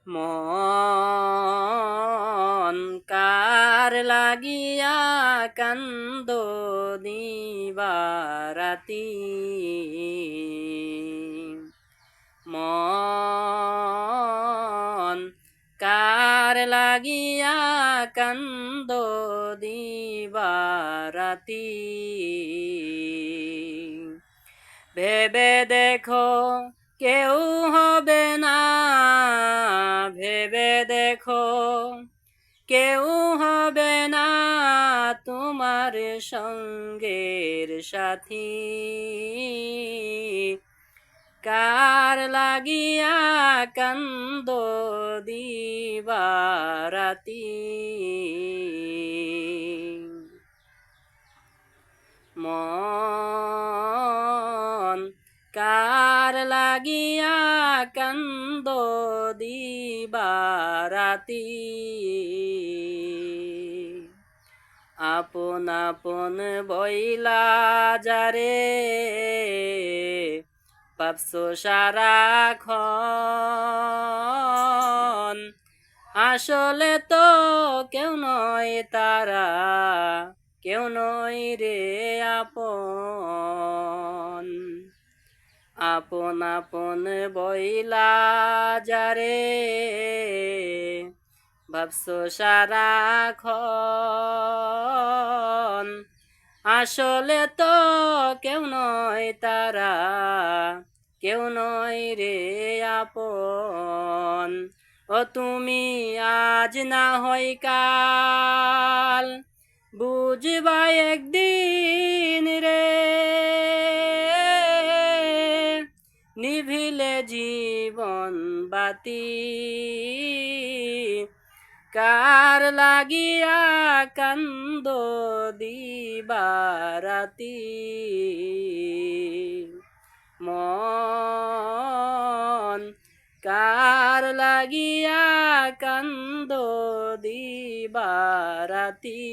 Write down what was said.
মন কার লাগিয়া কান্দ দিবারাতি, মন কার লাগিয়া কান্দ দিবারাতি। ভেবে দেখো কেউ হবে না, ভেবে দেখো কেউ হবে না তোমার সঙ্গের সাথী। কার লাগিয়া কান্দ দিবারাতি, মন কার লাগিয়া কান্দ দিবারাতি। আপন আপন বইলা যারে ভাবছো সারাক্ষণ, আসলে তো কেউ নয় তারা, কেউ নয় রে আপন। আপন আপন বইলা যারে ভাবছো সারাক্ষণ, আসলে তো কেউ নয় তারা, কেউ নয় রে আপন। ও তুমি আজ না হয় কাল বুঝবা একদিন রে, নিভিলে জীবন বাতি। কার লাগিয়া কান্দ দিবারাতি, মন কার লাগিয়া কান্দ দিবারাতি।